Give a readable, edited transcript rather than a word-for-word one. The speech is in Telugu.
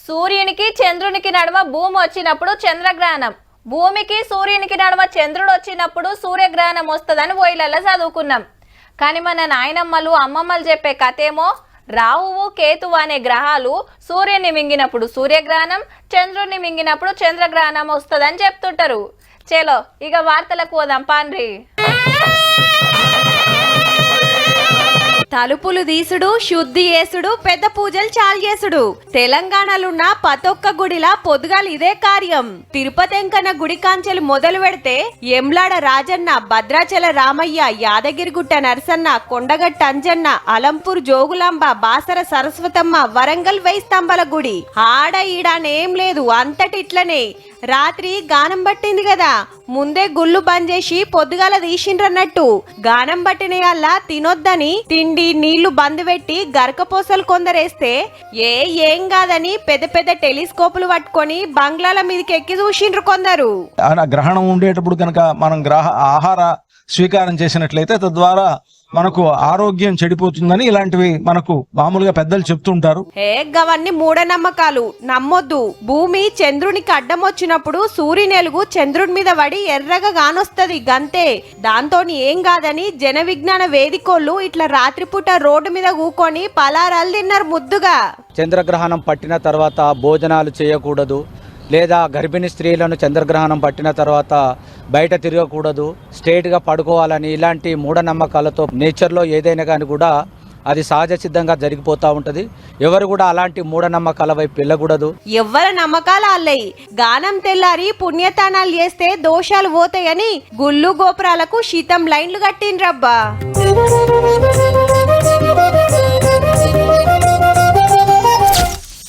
సూర్యునికి చంద్రునికి నడుమ భూమి వచ్చినప్పుడు చంద్రగ్రహణం, భూమికి సూర్యునికి నడుమ చంద్రుడు వచ్చినప్పుడు సూర్యగ్రహణం వస్తుందని ఓయిలల్లో చదువుకున్నాం. కానీ మన నాయనమ్మలు అమ్మమ్మలు చెప్పే కథేమో రాహువు కేతువు అనే గ్రహాలు సూర్యుని మింగినప్పుడు సూర్యగ్రహణం, చంద్రుడిని మింగినప్పుడు చంద్రగ్రహణం వస్తుందని చెప్తుంటారు. చలో ఇక వార్తలకు పోదాం పాండ్రి. తలుపులు తీసుడు, శుద్ధి చేసుడు, పెద్ద పూజలు చాలు చేసుడు. తెలంగాణలున్న పతొక్క గుడిలా పొద్దుగాలు ఇదే కార్యం. తిరుపతెంకన్న గుడి కాంచెలు మొదలు పెడితే ఎంలాడ రాజన్న, భద్రాచల రామయ్య, యాదగిరిగుట్ట నరసన్న, కొండగట్ట అంజన్న, అలంపూర్ జోగులాంబ, బాసర సరస్వతమ్మ, వరంగల్ వెయ్యి స్తంభాల గుడి, ఆడ ఈడానేం లేదు, అంతటిట్లనే. రాత్రి గానం పట్టింది కదా, ముందే గుళ్ళు బంద్ చేసి పొద్దుగాల తీసిండ్రన్నట్టు. గానం పట్టినయల్లా తినొద్దని తిండి నీళ్లు బంద్ పెట్టి గరకపోసలు కొందరేస్తే ఏం కాదని పెద్ద పెద్ద టెలిస్కోపులు పట్టుకొని బంగ్లాల మీదకి ఎక్కి చూసిండ్రు కొందరు. గ్రహణం ఉండేటప్పుడు కనుక మనం ఆహార స్వీకారం చేసినట్లయితే తద్వారా మనకు ఆరోగ్యం చెడిపోతుందని ఇలాంటివి మనకు మామూలుగా పెద్దలు చెప్తుంటారు. గవన్నీ మూఢనమ్మకాలు, నమ్మొద్దు. భూమి చంద్రునికి అడ్డం వచ్చినప్పుడు సూర్యునెలుగు చంద్రుడి మీద పడి ఎర్రగా గానొస్తది గంతే. దాంతో ఏం కాదని జన విజ్ఞాన వేదికోళ్ళు ఇట్లా రాత్రిపూట రోడ్డు మీద కూకొని పలారాలు తిన్నారు ముద్దుగా. చంద్రగ్రహణం పట్టిన తర్వాత భోజనాలు చేయకూడదు, లేదా గర్భిణీ స్త్రీలను చంద్రగ్రహణం పట్టిన తర్వాత బయట తిరగకూడదు, స్ట్రేట్గా పడుకోవాలని ఇలాంటి మూఢనమ్మకాలతో నేచర్లో ఏదైనా కానీ కూడా అది సహజ సిద్ధంగా జరిగిపోతూ ఉంటుంది. ఎవరు కూడా అలాంటి మూఢనమ్మకాల వైపు వెళ్ళకూడదు. ఎవరి నమ్మకాలు అల్లయి. గానం తెల్లారి పుణ్యతానాలు చేస్తే దోషాలు పోతాయని గుళ్ళు గోపురాలకు శీతం లైన్లు కట్టిండ్రబ్బా.